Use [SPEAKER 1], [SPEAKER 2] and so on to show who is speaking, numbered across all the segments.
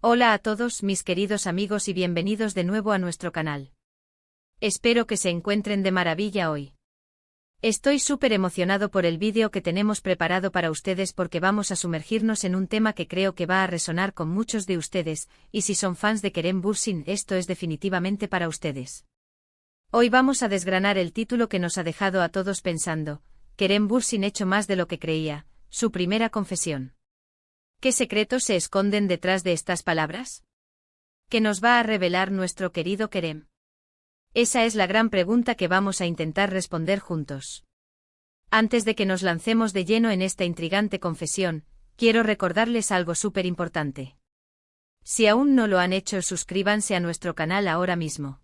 [SPEAKER 1] Hola a todos mis queridos amigos y bienvenidos de nuevo a nuestro canal. Espero que se encuentren de maravilla hoy. Estoy súper emocionado por el vídeo que tenemos preparado para ustedes porque vamos a sumergirnos en un tema que creo que va a resonar con muchos de ustedes, y si son fans de Kerem Bürsin, esto es definitivamente para ustedes. Hoy vamos a desgranar el título que nos ha dejado a todos pensando: Kerem Bürsin hecho más de lo que creía, su primera confesión. ¿Qué secretos se esconden detrás de estas palabras? ¿Qué nos va a revelar nuestro querido Kerem? Esa es la gran pregunta que vamos a intentar responder juntos. Antes de que nos lancemos de lleno en esta intrigante confesión, quiero recordarles algo súper importante. Si aún no lo han hecho, suscríbanse a nuestro canal ahora mismo.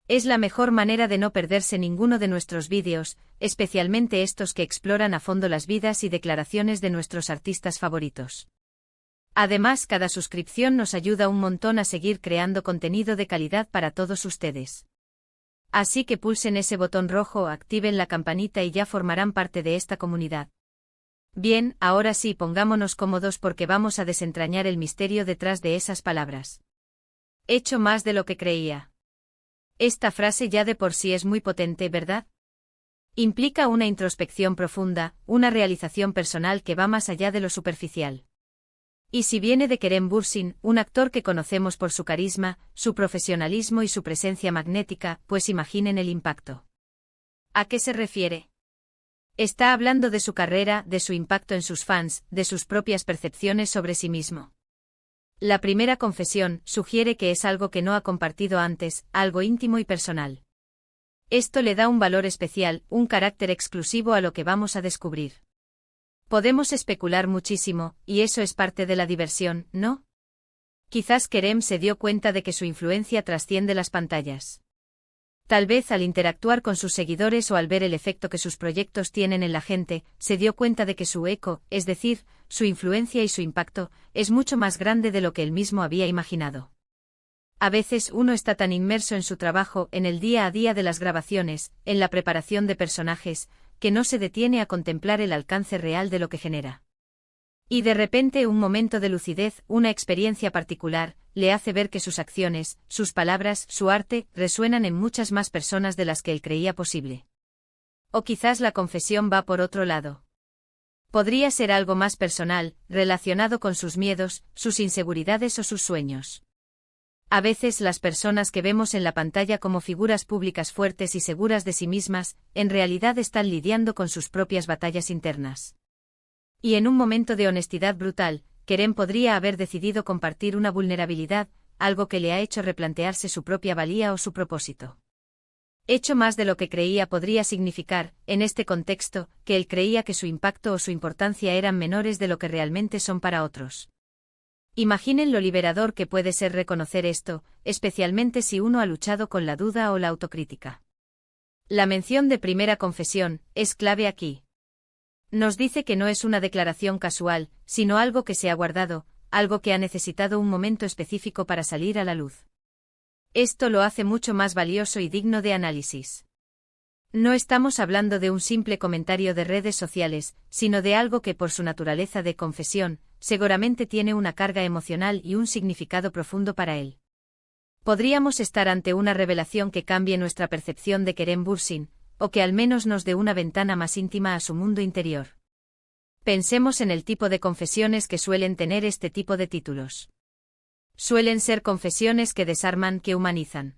[SPEAKER 1] Es la mejor manera de no perderse ninguno de nuestros vídeos, especialmente estos que exploran a fondo las vidas y declaraciones de nuestros artistas favoritos. Además, cada suscripción nos ayuda un montón a seguir creando contenido de calidad para todos ustedes. Así que pulsen ese botón rojo, activen la campanita y ya formarán parte de esta comunidad. Bien, ahora sí, pongámonos cómodos porque vamos a desentrañar el misterio detrás de esas palabras. Hecho más de lo que creía. Esta frase ya de por sí es muy potente, ¿verdad? Implica una introspección profunda, una realización personal que va más allá de lo superficial. Y si viene de Kerem Bürsin, un actor que conocemos por su carisma, su profesionalismo y su presencia magnética, pues imaginen el impacto. ¿A qué se refiere? Está hablando de su carrera, de su impacto en sus fans, de sus propias percepciones sobre sí mismo. La primera confesión sugiere que es algo que no ha compartido antes, algo íntimo y personal. Esto le da un valor especial, un carácter exclusivo a lo que vamos a descubrir. Podemos especular muchísimo, y eso es parte de la diversión, ¿no? Quizás Kerem se dio cuenta de que su influencia trasciende las pantallas. Tal vez al interactuar con sus seguidores o al ver el efecto que sus proyectos tienen en la gente, se dio cuenta de que su eco, es decir, su influencia y su impacto, es mucho más grande de lo que él mismo había imaginado. A veces uno está tan inmerso en su trabajo, en el día a día de las grabaciones, en la preparación de personajes, que no se detiene a contemplar el alcance real de lo que genera. Y de repente un momento de lucidez, una experiencia particular, le hace ver que sus acciones, sus palabras, su arte, resuenan en muchas más personas de las que él creía posible. O quizás la confesión va por otro lado. Podría ser algo más personal, relacionado con sus miedos, sus inseguridades o sus sueños. A veces las personas que vemos en la pantalla como figuras públicas fuertes y seguras de sí mismas, en realidad están lidiando con sus propias batallas internas. Y en un momento de honestidad brutal, Kerem podría haber decidido compartir una vulnerabilidad, algo que le ha hecho replantearse su propia valía o su propósito. Hecho más de lo que creía podría significar, en este contexto, que él creía que su impacto o su importancia eran menores de lo que realmente son para otros. Imaginen lo liberador que puede ser reconocer esto, especialmente si uno ha luchado con la duda o la autocrítica. La mención de primera confesión es clave aquí. Nos dice que no es una declaración casual, sino algo que se ha guardado, algo que ha necesitado un momento específico para salir a la luz. Esto lo hace mucho más valioso y digno de análisis. No estamos hablando de un simple comentario de redes sociales, sino de algo que por su naturaleza de confesión, seguramente tiene una carga emocional y un significado profundo para él. Podríamos estar ante una revelación que cambie nuestra percepción de Kerem Bürsin, o que al menos nos dé una ventana más íntima a su mundo interior. Pensemos en el tipo de confesiones que suelen tener este tipo de títulos. Suelen ser confesiones que desarman, que humanizan.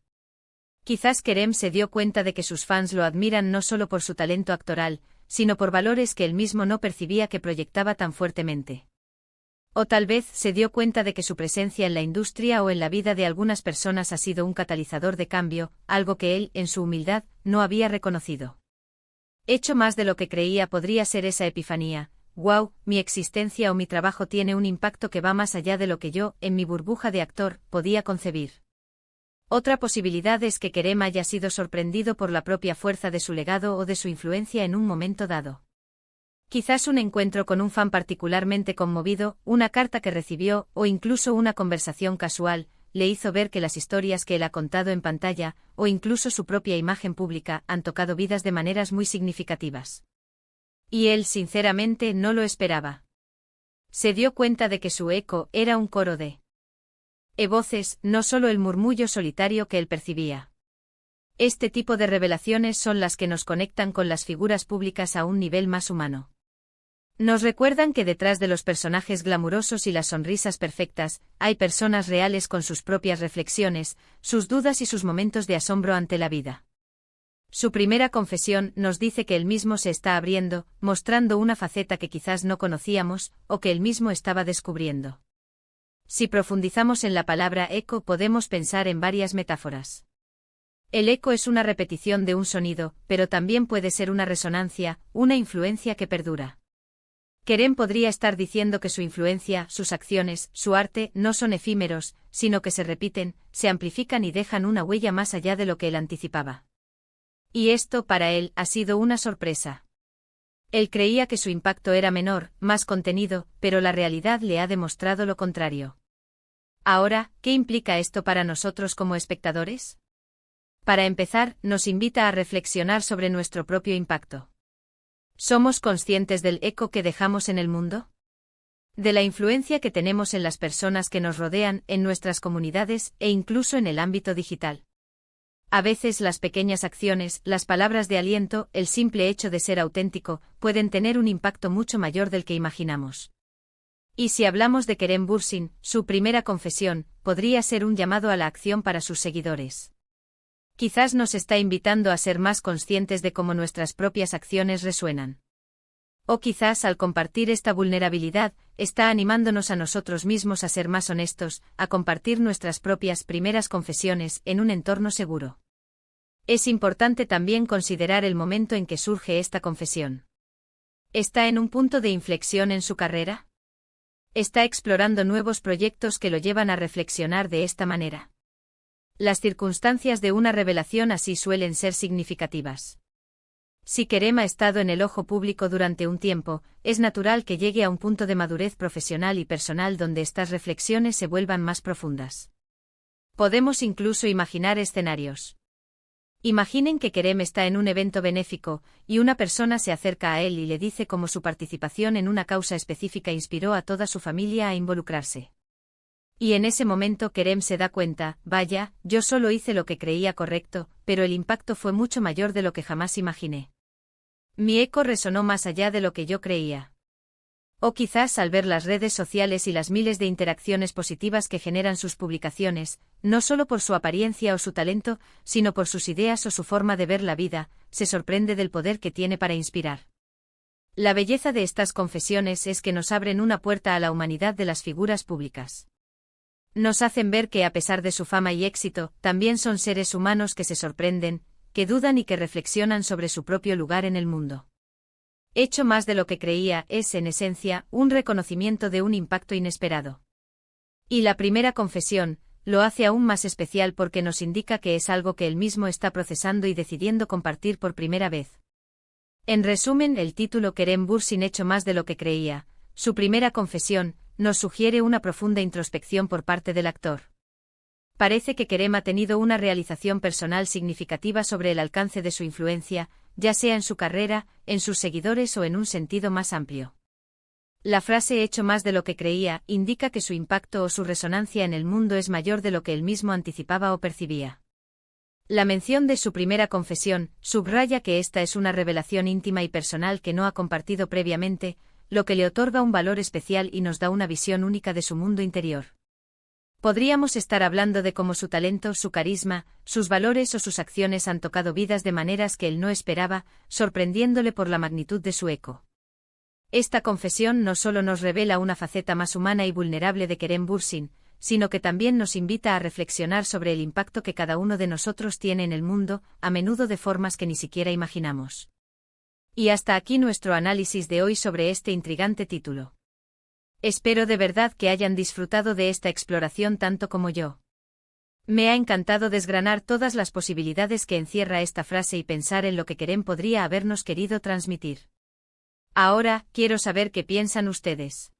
[SPEAKER 1] Quizás Kerem se dio cuenta de que sus fans lo admiran no solo por su talento actoral, sino por valores que él mismo no percibía que proyectaba tan fuertemente. O tal vez se dio cuenta de que su presencia en la industria o en la vida de algunas personas ha sido un catalizador de cambio, algo que él, en su humildad, no había reconocido. Hecho más de lo que creía podría ser esa epifanía: wow, mi existencia o mi trabajo tiene un impacto que va más allá de lo que yo, en mi burbuja de actor, podía concebir. Otra posibilidad es que Kerem haya sido sorprendido por la propia fuerza de su legado o de su influencia en un momento dado. Quizás un encuentro con un fan particularmente conmovido, una carta que recibió, o incluso una conversación casual, le hizo ver que las historias que él ha contado en pantalla, o incluso su propia imagen pública, han tocado vidas de maneras muy significativas. Y él sinceramente no lo esperaba. Se dio cuenta de que su eco era un coro de Voces, no solo el murmullo solitario que él percibía. Este tipo de revelaciones son las que nos conectan con las figuras públicas a un nivel más humano. Nos recuerdan que detrás de los personajes glamurosos y las sonrisas perfectas, hay personas reales con sus propias reflexiones, sus dudas y sus momentos de asombro ante la vida. Su primera confesión nos dice que él mismo se está abriendo, mostrando una faceta que quizás no conocíamos, o que él mismo estaba descubriendo. Si profundizamos en la palabra eco, podemos pensar en varias metáforas. El eco es una repetición de un sonido, pero también puede ser una resonancia, una influencia que perdura. Kerem podría estar diciendo que su influencia, sus acciones, su arte, no son efímeros, sino que se repiten, se amplifican y dejan una huella más allá de lo que él anticipaba. Y esto, para él, ha sido una sorpresa. Él creía que su impacto era menor, más contenido, pero la realidad le ha demostrado lo contrario. Ahora, ¿qué implica esto para nosotros como espectadores? Para empezar, nos invita a reflexionar sobre nuestro propio impacto. ¿Somos conscientes del eco que dejamos en el mundo? De la influencia que tenemos en las personas que nos rodean, en nuestras comunidades e incluso en el ámbito digital. A veces las pequeñas acciones, las palabras de aliento, el simple hecho de ser auténtico, pueden tener un impacto mucho mayor del que imaginamos. Y si hablamos de Kerem Bürsin, su primera confesión, podría ser un llamado a la acción para sus seguidores. Quizás nos está invitando a ser más conscientes de cómo nuestras propias acciones resuenan. O quizás al compartir esta vulnerabilidad, está animándonos a nosotros mismos a ser más honestos, a compartir nuestras propias primeras confesiones en un entorno seguro. Es importante también considerar el momento en que surge esta confesión. ¿Está en un punto de inflexión en su carrera? ¿Está explorando nuevos proyectos que lo llevan a reflexionar de esta manera? Las circunstancias de una revelación así suelen ser significativas. Si Kerem ha estado en el ojo público durante un tiempo, es natural que llegue a un punto de madurez profesional y personal donde estas reflexiones se vuelvan más profundas. Podemos incluso imaginar escenarios. Imaginen que Kerem está en un evento benéfico, y una persona se acerca a él y le dice cómo su participación en una causa específica inspiró a toda su familia a involucrarse. Y en ese momento Kerem se da cuenta, vaya, yo solo hice lo que creía correcto, pero el impacto fue mucho mayor de lo que jamás imaginé. Mi eco resonó más allá de lo que yo creía. O quizás al ver las redes sociales y las miles de interacciones positivas que generan sus publicaciones, no solo por su apariencia o su talento, sino por sus ideas o su forma de ver la vida, se sorprende del poder que tiene para inspirar. La belleza de estas confesiones es que nos abren una puerta a la humanidad de las figuras públicas. Nos hacen ver que a pesar de su fama y éxito, también son seres humanos que se sorprenden, que dudan y que reflexionan sobre su propio lugar en el mundo. Hecho más de lo que creía es, en esencia, un reconocimiento de un impacto inesperado. Y la primera confesión, lo hace aún más especial porque nos indica que es algo que él mismo está procesando y decidiendo compartir por primera vez. En resumen, el título Kerem Bürsin hecho más de lo que creía, su primera confesión, nos sugiere una profunda introspección por parte del actor. Parece que Kerem ha tenido una realización personal significativa sobre el alcance de su influencia, ya sea en su carrera, en sus seguidores o en un sentido más amplio. La frase hecho más de lo que creía indica que su impacto o su resonancia en el mundo es mayor de lo que él mismo anticipaba o percibía. La mención de su primera confesión subraya que esta es una revelación íntima y personal que no ha compartido previamente, lo que le otorga un valor especial y nos da una visión única de su mundo interior. Podríamos estar hablando de cómo su talento, su carisma, sus valores o sus acciones han tocado vidas de maneras que él no esperaba, sorprendiéndole por la magnitud de su eco. Esta confesión no solo nos revela una faceta más humana y vulnerable de Kerem Bürsin, sino que también nos invita a reflexionar sobre el impacto que cada uno de nosotros tiene en el mundo, a menudo de formas que ni siquiera imaginamos. Y hasta aquí nuestro análisis de hoy sobre este intrigante título. Espero de verdad que hayan disfrutado de esta exploración tanto como yo. Me ha encantado desgranar todas las posibilidades que encierra esta frase y pensar en lo que Kerem podría habernos querido transmitir. Ahora, quiero saber qué piensan ustedes.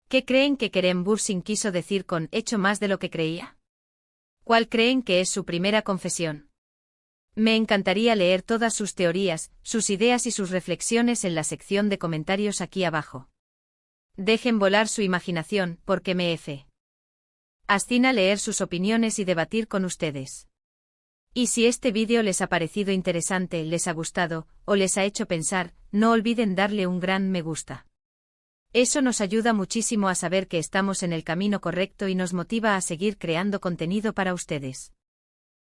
[SPEAKER 1] ¿Qué creen que Kerem Bürsin quiso decir con hecho más de lo que creía? ¿Cuál creen que es su primera confesión? Me encantaría leer todas sus teorías, sus ideas y sus reflexiones en la sección de comentarios aquí abajo. Dejen volar su imaginación, porque me Ascina leer sus opiniones y debatir con ustedes. Y si este vídeo les ha parecido interesante, les ha gustado, o les ha hecho pensar, no olviden darle un gran me gusta. Eso nos ayuda muchísimo a saber que estamos en el camino correcto y nos motiva a seguir creando contenido para ustedes.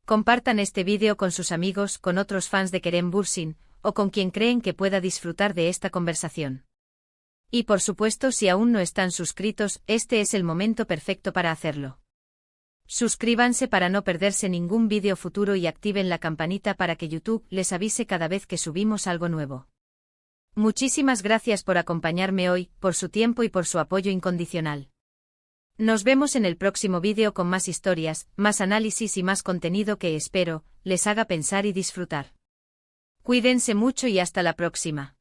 [SPEAKER 1] Compartan este vídeo con sus amigos, con otros fans de Kerem Bürsin, o con quien creen que pueda disfrutar de esta conversación. Y por supuesto, si aún no están suscritos, este es el momento perfecto para hacerlo. Suscríbanse para no perderse ningún vídeo futuro y activen la campanita para que YouTube les avise cada vez que subimos algo nuevo. Muchísimas gracias por acompañarme hoy, por su tiempo y por su apoyo incondicional. Nos vemos en el próximo vídeo con más historias, más análisis y más contenido que espero les haga pensar y disfrutar. Cuídense mucho y hasta la próxima.